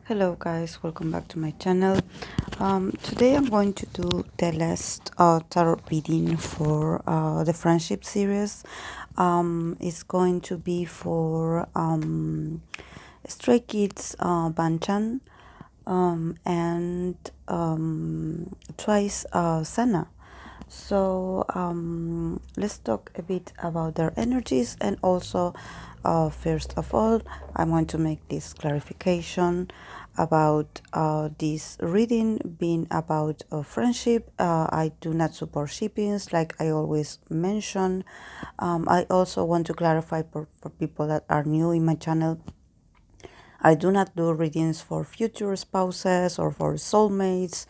Hello guys, welcome back to my channel. Today I'm going to do the last tarot reading for the friendship series. It's going to be for Stray Kids Banchan and twice Sana. So let's talk a bit about their energies, and also first of all I'm going to make this clarification about this reading being about friendship. I do not support shippings, like I always mention. I also want to clarify for people that are new in my channel, I do not do readings for future spouses or for soulmates,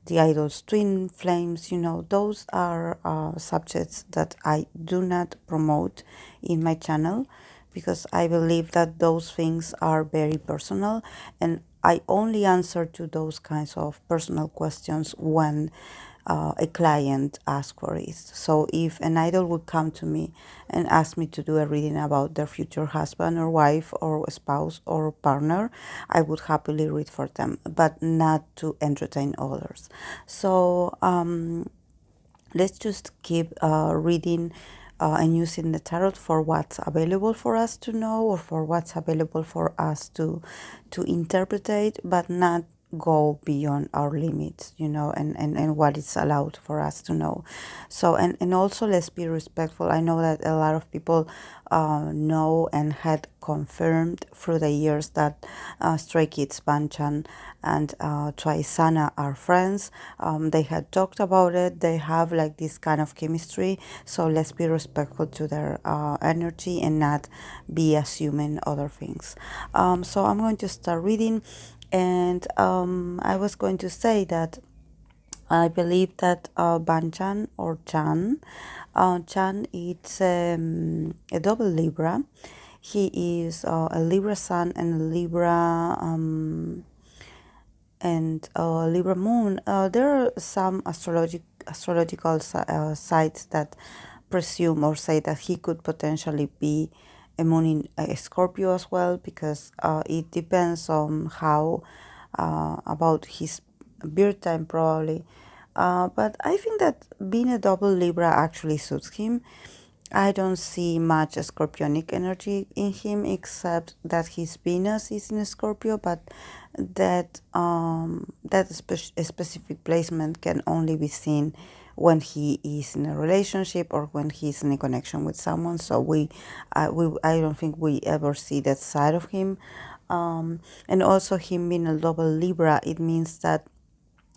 the idol's twin flames. Those are subjects that I do not promote in my channel, because I believe that those things are very personal, and I only answer to those kinds of personal questions when a client asks for it. So if an idol would come to me and ask me to do a reading about their future husband or wife or spouse or partner, I would happily read for them, but not to entertain others. So let's just keep reading and using the tarot for what's available for us to know, or for what's available for us to interpret, but not go beyond our limits, and what is allowed for us to know. So and also let's be respectful. I know that a lot of people know and had confirmed through the years that Stray Kids Banchan and Sana are friends. They had talked about it. They have like this kind of chemistry. So let's be respectful to their energy and not be assuming other things. So I'm going to start reading, and I was going to say that I believe that Banchan or Chan, it's a double Libra. He is a Libra Sun and a Libra Libra Moon. There are some astrological sites that presume or say that he could potentially be a moon in a Scorpio as well, because it depends on how about his birth time probably. But I think that being a double Libra actually suits him. I don't see much Scorpionic energy in him, except that his Venus is in Scorpio, but that specific placement can only be seen when he is in a relationship or when he's in a connection with someone. So I don't think we ever see that side of him. And also him being a double Libra, it means that,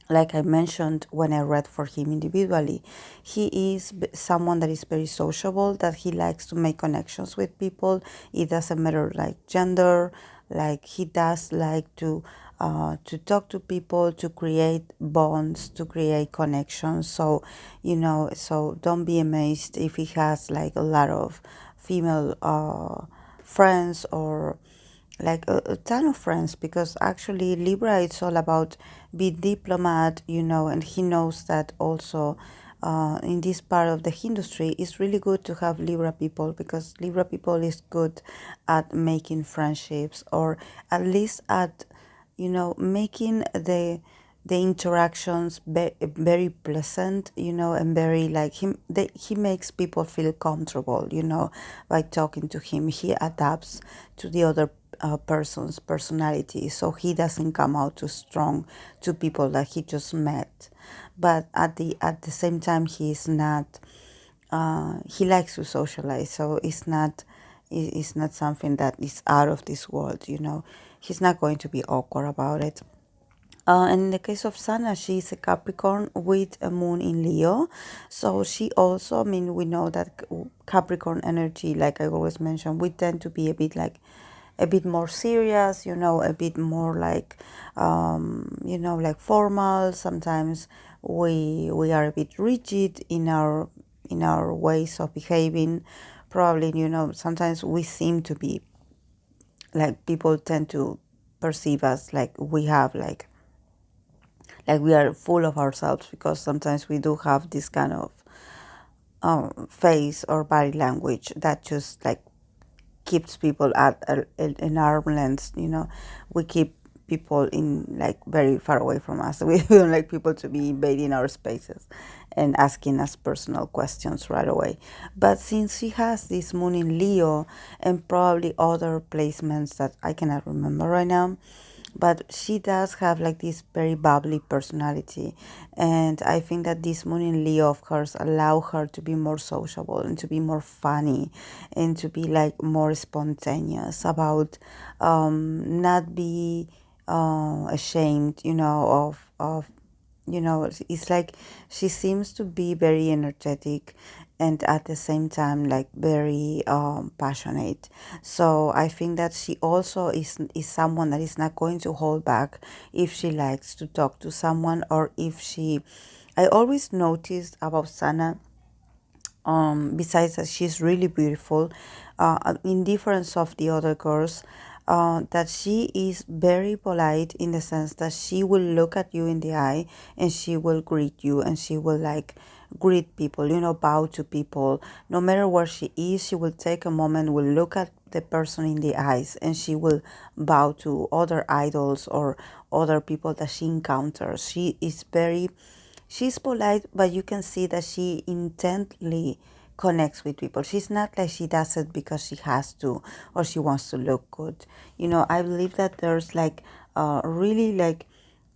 like I mentioned when I read for him individually, he is someone that is very sociable, that he likes to make connections with people. It doesn't matter like gender, like he does like to talk to people, to create bonds, to create connections. So, so don't be amazed if he has like a lot of female friends, or like a ton of friends, because actually Libra is all about be diplomat, and he knows that also. In this part of the industry, it's really good to have Libra people, because Libra people is good at making friendships, or at least at making the interactions very pleasant, and very like he makes people feel comfortable, by talking to him. He adapts to the other person's personality, so he doesn't come out too strong to people that he just met. But at the same time, he's not he likes to socialize, so it's not something that is out of this world. He's not going to be awkward about it. And in the case of Sana, she's a Capricorn with a moon in Leo. So she also, I mean, we know that Capricorn energy, like I always mention, we tend to be a bit more serious, a bit more like, like formal. Sometimes we are a bit rigid in our ways of behaving. Probably, sometimes we seem to be like, people tend to perceive us like we have like we are full of ourselves, because sometimes we do have this kind of face or body language that just like keeps people at an arm length. We keep people in like very far away from us. We don't like people to be invading our spaces and asking us personal questions right away. But since she has this moon in Leo and probably other placements that I cannot remember right now, but she does have like this very bubbly personality, and I think that this moon in Leo of course allow her to be more sociable and to be more funny and to be like more spontaneous about not be ashamed, of it's like she seems to be very energetic and at the same time like very passionate. So I think that she also is someone that is not going to hold back if she likes to talk to someone, or if she I always noticed about Sana, besides that she's really beautiful, in difference of the other girls, that she is very polite in the sense that she will look at you in the eye and she will greet you and she will like greet people, bow to people. No matter where she is, she will take a moment, will look at the person in the eyes, and she will bow to other idols or other people that she encounters. She's polite, but you can see that she intently connects with people. She's not like she does it because she has to or she wants to look good. I believe that there's like really like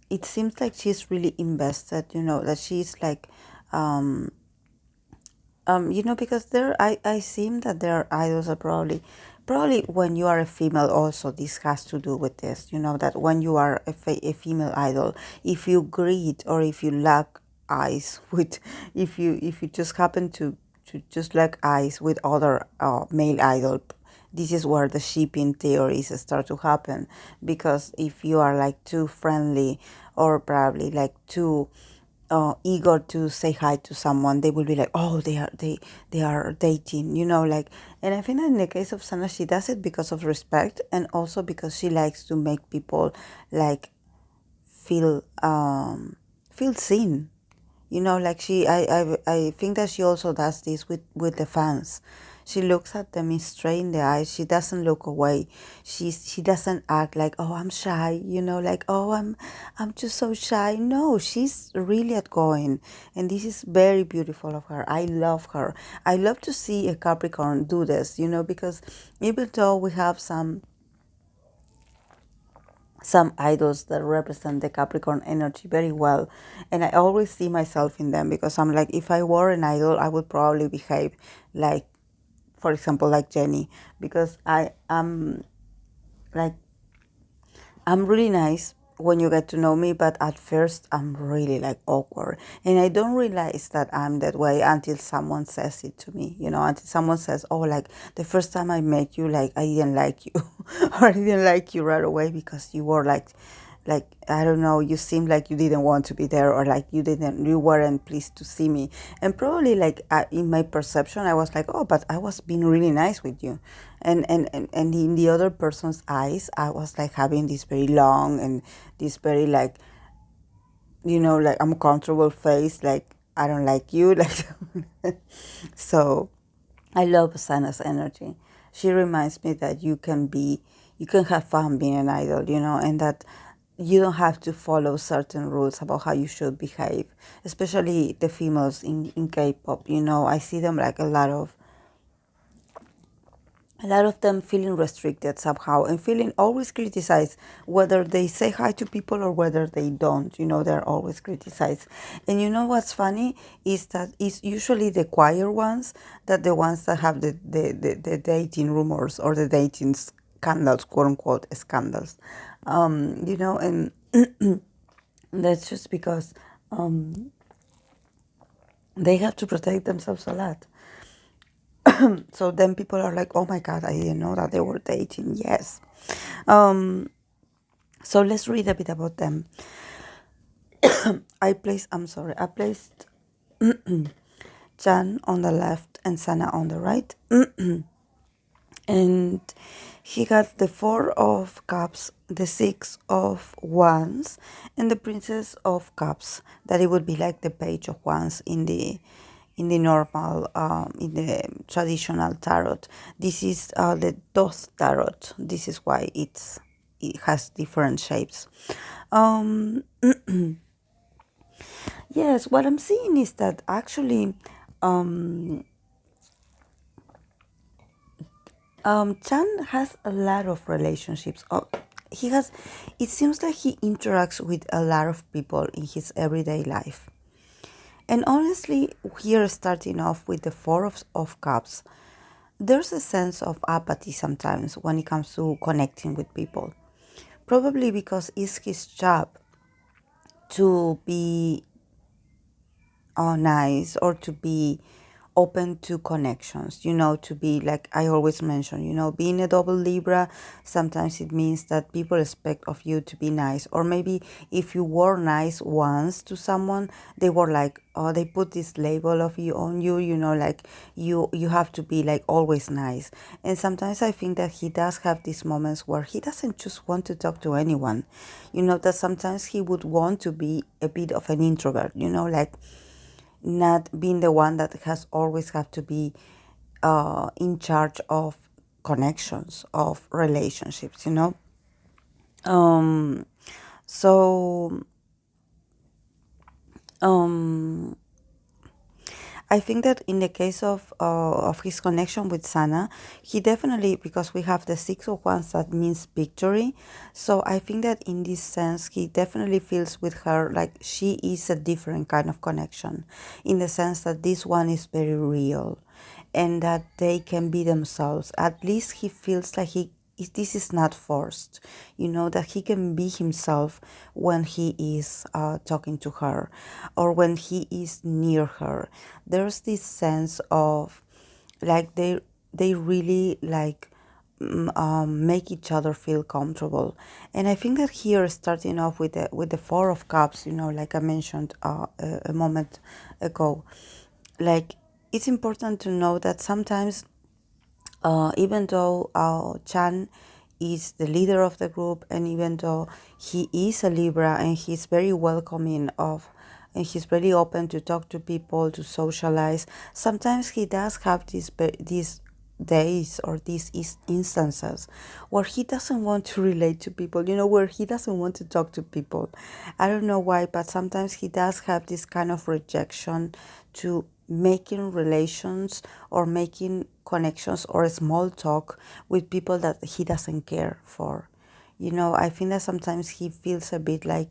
it seems like she's really invested, that she's like because I seem that their idols are probably when you are a female also this has to do with this, that when you are a female idol, if you greet or if you lock eyes with, if you just happen to just lock eyes with other male idol, this is where the shipping theories start to happen, because if you are like too friendly or probably like too eager to say hi to someone, they will be like, oh, they are dating, like. And I think that in the case of Sana, she does it because of respect and also because she likes to make people like feel seen. Like I think that she also does this with the fans. She looks at them straight in the eyes. She doesn't look away. She doesn't act like, oh, I'm shy, like, oh, I'm just so shy. No, she's really outgoing, and this is very beautiful of her. I love her. I love to see a Capricorn do this, because even though we have some idols that represent the Capricorn energy very well. And I always see myself in them, because I'm like, if I were an idol, I would probably behave like, for example, like Jenny, because I am like, I'm really nice when you get to know me, but at first I'm really like awkward. And I don't realize that I'm that way until someone says it to me, until someone says, oh, like the first time I met you, like I didn't like you or I didn't like you right away because you were like I don't know, you seemed like you didn't want to be there, or like you weren't pleased to see me. And probably like in my perception I was like, oh, but I was being really nice with you, and in the other person's eyes I was like having this very long and this very like, like uncomfortable face, like I don't like you, like. So I love Sana's energy. She reminds me that you can have fun being an idol, and that you don't have to follow certain rules about how you should behave, especially the females in K-pop. I see them like a lot of them feeling restricted somehow and feeling always criticized, whether they say hi to people or whether they don't. They're always criticized. And what's funny is that it's usually the quiet ones, that the ones that have the dating rumors or the dating scandals, quote unquote scandals. And that's just because they have to protect themselves a lot. So then people are like, oh my God, I didn't know that they were dating. Yes. So let's read a bit about them. I placed Chan on the left and Sana on the right. And he got the Four of Cups, the Six of Wands, and the Princess of Cups. That it would be like the Page of Wands in the normal, in the traditional tarot. This is the Thoth tarot. This is why it's it has different shapes. Um, yes, what I'm seeing is that actually Chan has a lot of relationships. He has, it seems like he interacts with a lot of people in his everyday life. And honestly, here starting off with the Four of Cups, there's a sense of apathy sometimes when it comes to connecting with people. Probably because it's his job to be nice or to be open to connections, to be like I always mention, being a double Libra, sometimes it means that people expect of you to be nice. Or maybe if you were nice once to someone, they were like, oh, they put this label of you on you, like you have to be like always nice. And sometimes I think that he does have these moments where he doesn't just want to talk to anyone, that sometimes he would want to be a bit of an introvert, like not being the one that has always have to be in charge of connections, of relationships. Um, so um, I think that in the case of his connection with Sana, he definitely, because we have the Six of Wands that means victory. So I think that in this sense, he definitely feels with her like she is a different kind of connection, in the sense that this one is very real, and that they can be themselves. At least he feels like this is not forced, that he can be himself when he is talking to her or when he is near her. There's this sense of like they really like make each other feel comfortable. And I think that here, starting off with the Four of Cups, like I mentioned a moment ago, like it's important to know that sometimes even though Chan is the leader of the group, and even though he is a Libra and he's very welcoming of, and he's really open to talk to people, to socialize, sometimes he does have these days or these instances where he doesn't want to relate to people, where he doesn't want to talk to people. I don't know why, but sometimes he does have this kind of rejection to making relations or making connections or small talk with people that he doesn't care for. I think that sometimes he feels a bit like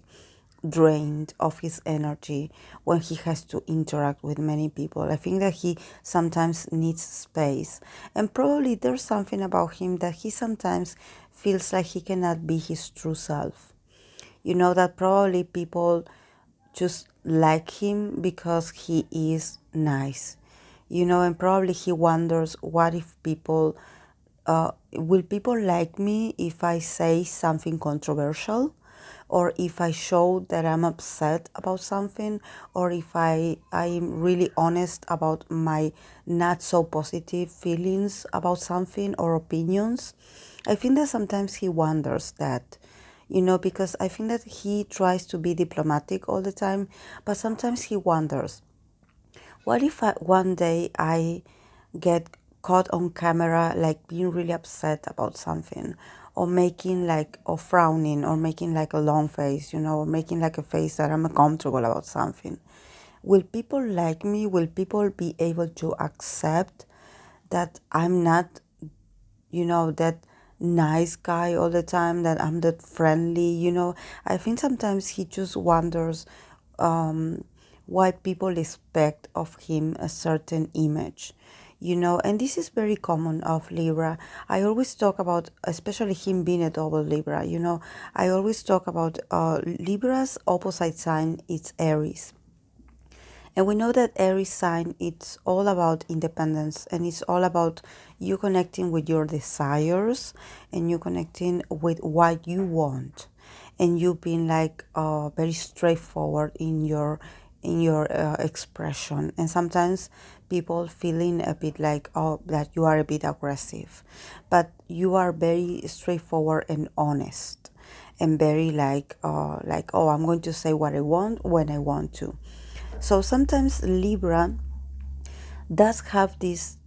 drained of his energy when he has to interact with many people. I think that he sometimes needs space. And probably there's something about him that he sometimes feels like he cannot be his true self. That probably people just like him because he is nice, and probably he wonders, what if people, will people like me if I say something controversial? Or if I show that I'm upset about something, or if I'm really honest about my not so positive feelings about something or opinions. I think that sometimes he wonders that, because I think that he tries to be diplomatic all the time, but sometimes he wonders, what if one day I get caught on camera like being really upset about something, or making like, or frowning, or making like a long face, or making like a face that I'm uncomfortable about something? Will people like me? Will people be able to accept that I'm not, that nice guy all the time, that I'm that friendly? I think sometimes he just wonders why people expect of him a certain image. And this is very common of Libra. I always talk about, especially him being a double Libra, I always talk about Libra's opposite sign, it's Aries. And we know that Aries sign, it's all about independence, and it's all about you connecting with your desires, and you connecting with what you want, and you being like very straightforward in your expression. And sometimes people feeling a bit like, oh, that you are a bit aggressive, but you are very straightforward and honest, and very like, oh, I'm going to say what I want when I want to. So sometimes Libra does have this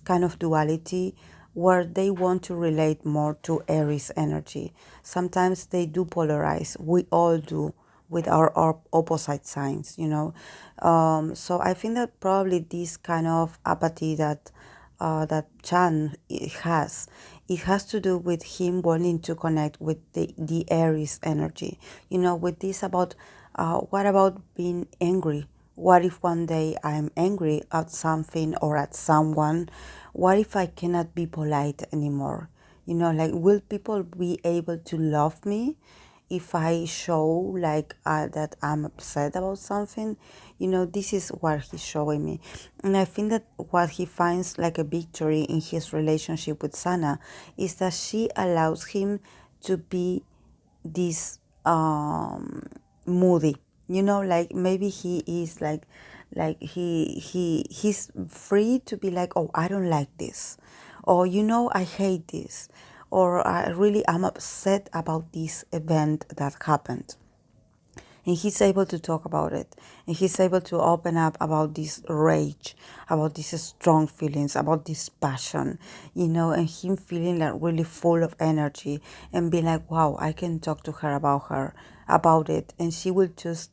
kind of duality where they want to relate more to Aries energy. Sometimes they do polarize. We all do with our opposite signs, you know. So I think that probably this kind of apathy that Chan it has to do with him wanting to connect with the Aries energy. You know, with this about what about being angry? What if one day I'm angry at something or at someone? What if I cannot be polite anymore? You know, like, will people be able to love me if I show like that I'm upset about something? You know, this is what he's showing me. And I think that what he finds like a victory in his relationship with Sana is that she allows him to be this moody, you know, like maybe he is like he's free to be like, oh, I don't like this, or you know, I hate this, or I really am upset about this event that happened. And he's able to talk about it, and he's able to open up about this rage, about these strong feelings, about this passion, you know, and him feeling like really full of energy and be like, wow, I can talk to her about it, and she will just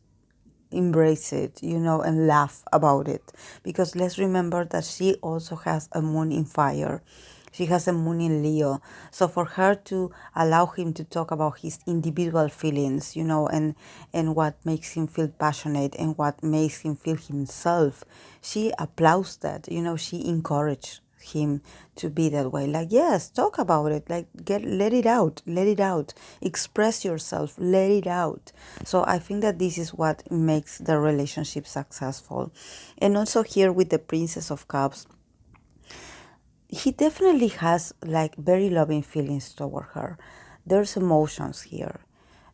embrace it, you know, and laugh about it. Because let's remember that she also has a moon in fire. She has a moon in Leo. So for her to allow him to talk about his individual feelings, you know, and what makes him feel passionate and what makes him feel himself, she applauds that, you know, she encouraged him to be that way. Like, yes, talk about it, like, let it out, express yourself, let it out. So I think that this is what makes the relationship successful. And also here with the Princess of Cups, he definitely has like very loving feelings toward her. There's emotions here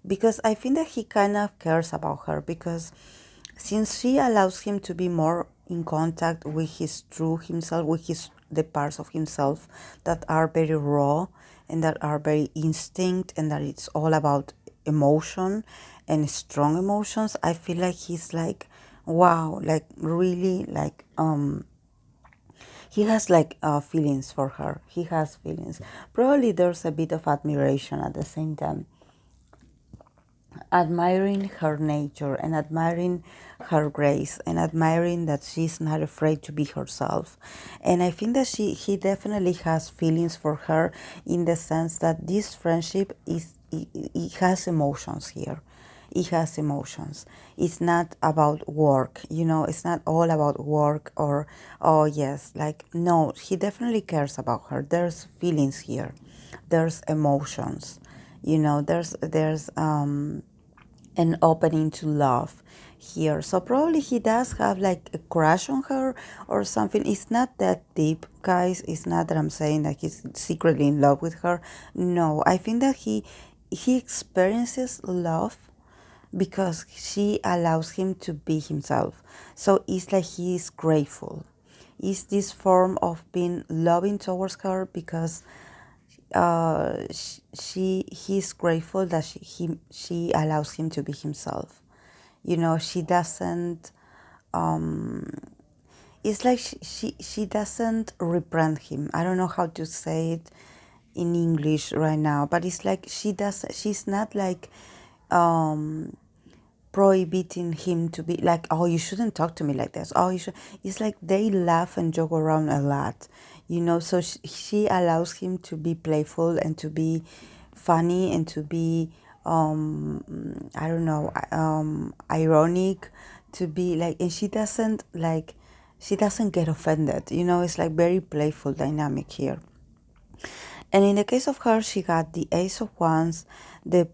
because I think that he kind of cares about her, because since she allows him to be more in contact with his true himself, with his the parts of himself that are very raw and that are very instinct, and that it's all about emotion and strong emotions, I feel like he's like, wow, like really like he has like feelings for her. He has feelings. Probably there's a bit of admiration at the same time, admiring her nature and admiring her grace and admiring that she's not afraid to be herself. And I think that he definitely has feelings for her, in the sense that this friendship is it has emotions here. It has emotions. It's not about work, you know, it's not all about work or, oh yes, like, no, he definitely cares about her. There's feelings here. There's emotions, you know, there's an opening to love here. So probably he does have like a crush on her or something. It's not that deep, guys. It's not that I'm saying that he's secretly in love with her. No, I think that he experiences love because she allows him to be himself. So it's like he is grateful. It's this form of being loving towards her because he's grateful that she allows him to be himself. You know, she doesn't it's like she doesn't reprint him. I don't know how to say it in English right now, but it's like she's not like prohibiting him to be like, oh, you shouldn't talk to me like this, oh, you should. It's like they laugh and joke around a lot, you know. So she allows him to be playful and to be funny and to be I don't know, ironic, to be like, and she doesn't get offended, you know. It's like very playful dynamic here. And in the case of her, she got the Ace of Wands, the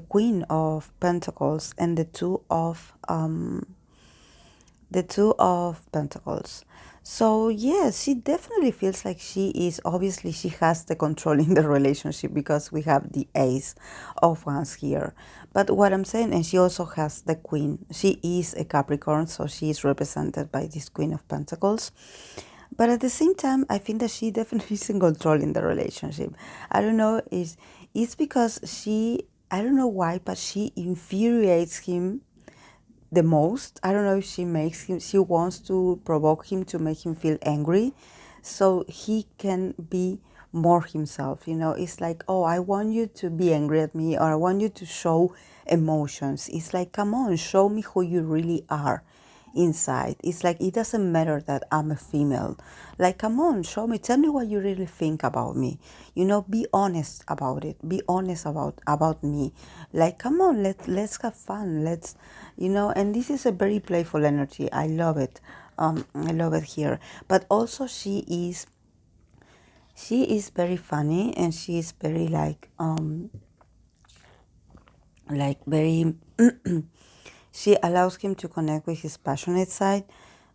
Queen of Pentacles, and the Two of Pentacles. So yes, she definitely feels like she is, obviously she has the control in the relationship because we have the Ace of Wands here. But what I'm saying, and she also has the Queen. She is a Capricorn, so she is represented by this Queen of Pentacles. But at the same time, I think that she definitely is in control in the relationship. I don't know, it's because I don't know why, but she infuriates him the most. I don't know if she makes him, she wants to provoke him to make him feel angry. so he can be more himself. It's like, oh, I want you to be angry at me, or I want you to show emotions. It's like, come on, show me who you really are inside. It's like, it doesn't matter that I'm a female. Like, come on, show me, tell me what you really think about me. Be honest about it. Be honest about me. Like, come on, let's have fun. And this is a very playful energy. I love it. I love it here. But also, she is very funny, and she is very like very she allows him to connect with his passionate side,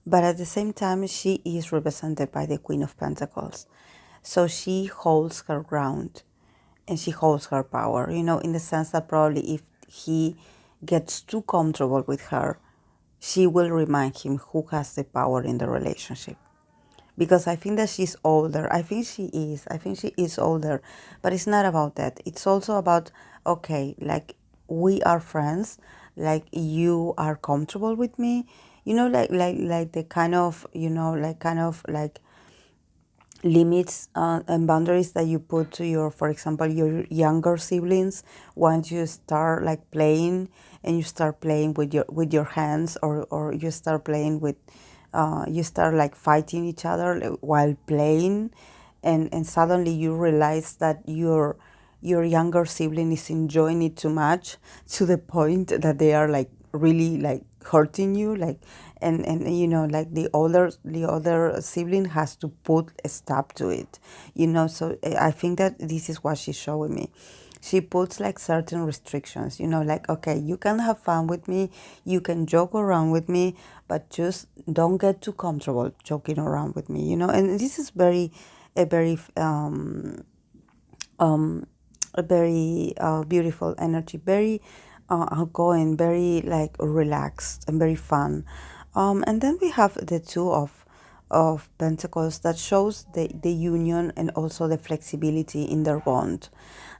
but at the same time she is represented by the Queen of Pentacles. So she holds her ground, and she holds her power, in the sense that probably if he gets too comfortable with her, she will remind him who has the power in the relationship. Because I think that she's older. I think she is. I think she is older. But it's not about that. It's also about, okay, like, we are friends. Like, you are comfortable with me. Like the kind of, like limits and boundaries that you put to your, for example, your younger siblings. Once you start like playing, and you start playing with your hands, or you start playing with you start like fighting each other while playing, and suddenly you realize that your younger sibling is enjoying it too much, to the point that they are like really like hurting you, like, and like the other sibling has to put a stop to it. So I think that this is what she's showing me. She puts like certain restrictions, like, okay, you can have fun with me, you can joke around with me, but just don't get too comfortable joking around with me. And this is a very a very beautiful energy, very outgoing, very like relaxed and very fun. And then we have the two of Pentacles, that shows the union and also the flexibility in their bond.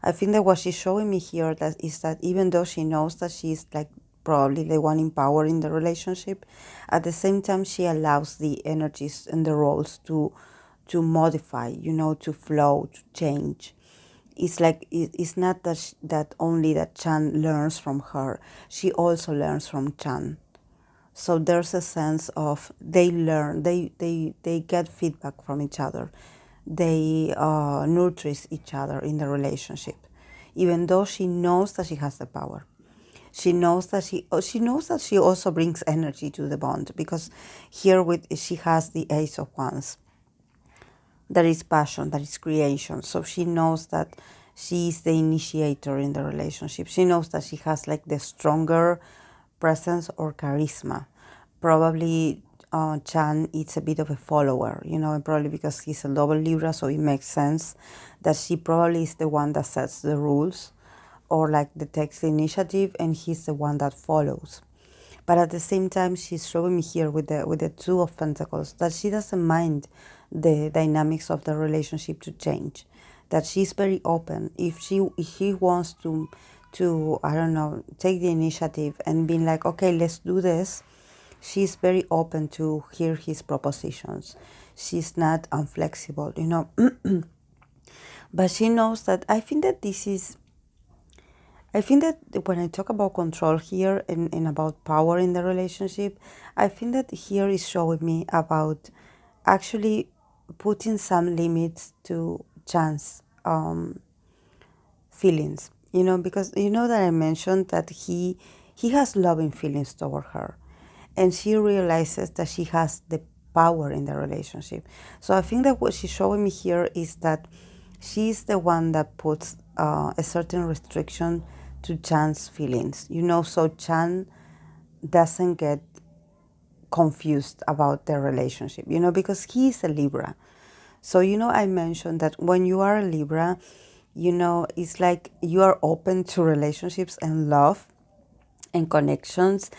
I think that what she's showing me here is that even though she knows that she's like probably the one in power in the relationship, at the same time she allows the energies and the roles to modify, to flow, to change. It's like it's not that only that Chan learns from her, she also learns from Chan. So there's a sense of they learn, they get feedback from each other, they nurture each other in the relationship. Even though she knows that she has the power, she knows that she also brings energy to the bond, because here with she has the Ace of Wands. That is passion, that is creation. So she knows that she is the initiator in the relationship. She knows that she has like the stronger presence or charisma. Probably Chan is a bit of a follower, and probably because he's a double Libra, so it makes sense that she probably is the one that sets the rules, or like that takes the initiative, and he's the one that follows. But at the same time, she's showing me here with the Two of Pentacles that she doesn't mind the dynamics of the relationship to change. That she's very open. If he wants to I don't know, take the initiative and being like, okay, let's do this. She's very open to hear his propositions. She's not unflexible, But she knows that I think that when I talk about control here, and about power in the relationship, I think that here is showing me about actually putting some limits to Chan's feelings, because that I mentioned that he has loving feelings toward her, and she realizes that she has the power in the relationship. So I think that what she's showing me here is that she's the one that puts a certain restriction to Chan's feelings, so Chan doesn't get confused about their relationship, because he's a Libra. So, I mentioned that when you are a Libra, it's like you are open to relationships and love and connections.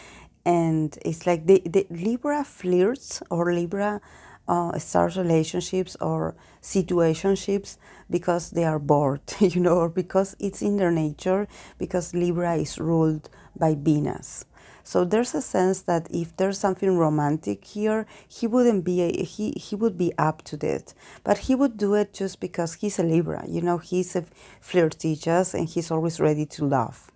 And it's like the Libra flirts, or Libra starts relationships or situationships because they are bored, or because it's in their nature, because Libra is ruled by Venus. So there's a sense that if there's something romantic here, he wouldn't be he would be up to it, but he would do it just because he's a Libra. He's a flirtatious and he's always ready to love.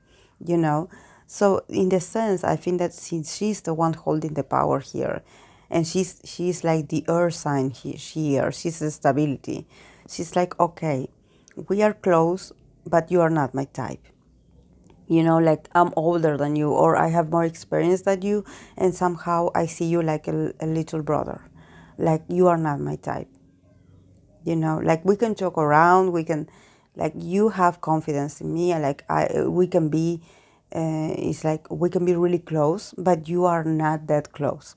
you know so in the sense, I think that since she's the one holding the power here, and she's like the earth sign here, she's the stability. She's like, okay, we are close, but you are not my type. Like, I'm older than you, or I have more experience than you, and somehow I see you like a little brother. Like, you are not my type. Like, we can joke around, we can, like, you have confidence in me, and like, we can be, it's like we can be really close, but you are not that close.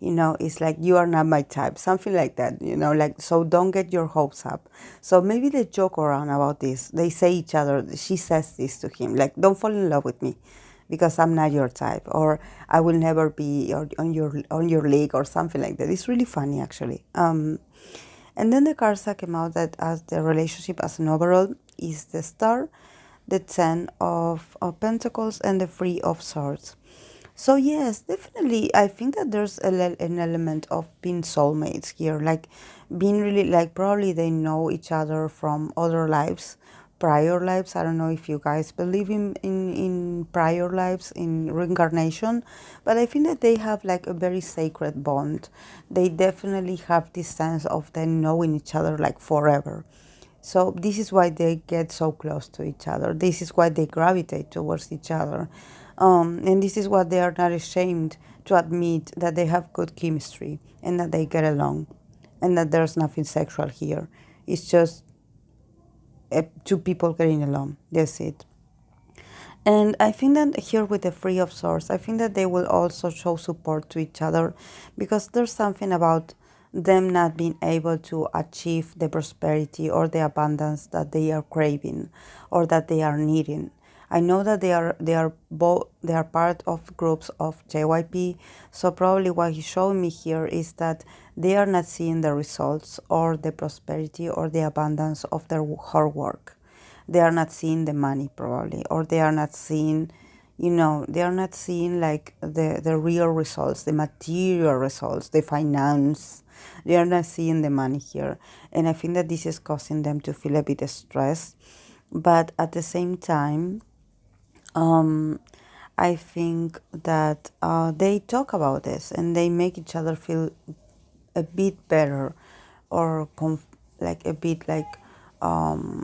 It's like, you are not my type, something like that. Like, so don't get your hopes up. So maybe they joke around about this. They say each other, she says this to him, like, don't fall in love with me because I'm not your type, or I will never be on your league, or something like that. It's really funny, actually. And then the cards that came out, that as the relationship as an overall, is the Star, the Ten of Pentacles, and the Three of Swords. So yes, definitely, I think that there's an element of being soulmates here, like being really, like, probably they know each other from other lives, prior lives. I don't know if you guys believe in prior lives, in reincarnation, but I think that they have like a very sacred bond. They definitely have this sense of them knowing each other like forever. So this is why they get so close to each other. This is why they gravitate towards each other. And this is why they are not ashamed to admit that they have good chemistry and that they get along and that there's nothing sexual here. It's just two people getting along. That's it. And I think that here with the Three of Swords, I think that they will also show support to each other, because there's something about them not being able to achieve the prosperity or the abundance that they are craving or that they are needing. I know that they are part of groups of JYP, so probably what he's showing me here is that they are not seeing the results or the prosperity or the abundance of their hard work. They are not seeing the money, probably, or they are not seeing, they are not seeing like the real results, the material results, the finance. They are not seeing the money here, and I think that this is causing them to feel a bit stressed. But at the same time, I think that they talk about this and they make each other feel a bit better, or like a bit like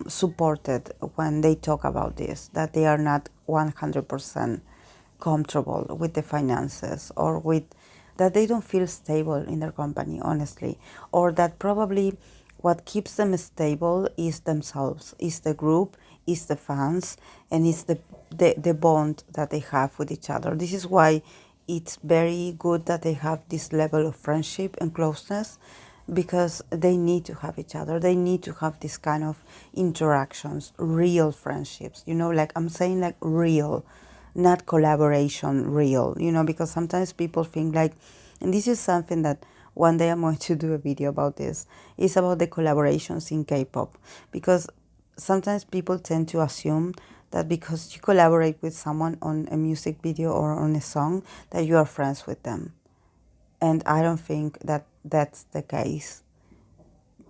supported when they talk about this, that they are not 100% comfortable with the finances, or with that they don't feel stable in their company, honestly, or that probably what keeps them stable is themselves, is the group, is the fans, and it's the bond that they have with each other. This is why it's very good that they have this level of friendship and closeness, because they need to have each other. They need to have this kind of interactions, real friendships, like I'm saying, like real, not collaboration, real, because sometimes people think like, and this is something that one day I'm going to do a video about this, is about the collaborations in K-pop, because sometimes people tend to assume that because you collaborate with someone on a music video or on a song, that you are friends with them. And I don't think that that's the case.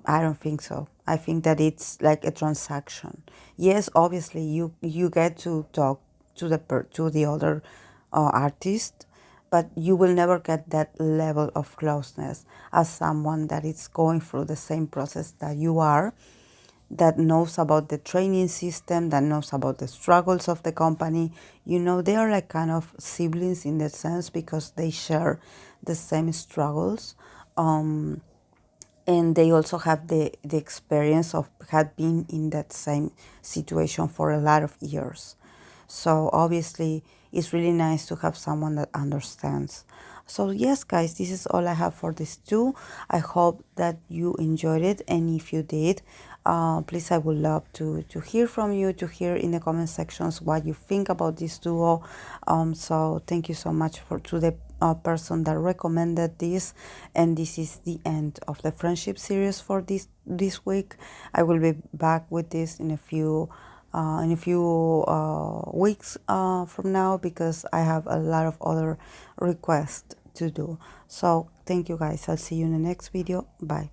I don't think so. I think that it's like a transaction. Yes, obviously you get to talk to the other artist, but you will never get that level of closeness as someone that is going through the same process that you are, that knows about the training system, that knows about the struggles of the company. They are like kind of siblings in that sense, because they share the same struggles. And they also have the experience of had been in that same situation for a lot of years. So obviously it's really nice to have someone that understands. So yes, guys, this is all I have for this too. I hope that you enjoyed it, and if you did, please, I would love to hear from you, to hear in the comment sections what you think about this duo. So thank you so much to the person that recommended this, and this is the end of the friendship series for this week. I will be back with this in a few in a few weeks from now, because I have a lot of other requests to do. So thank you guys. I'll see you in the next video. Bye.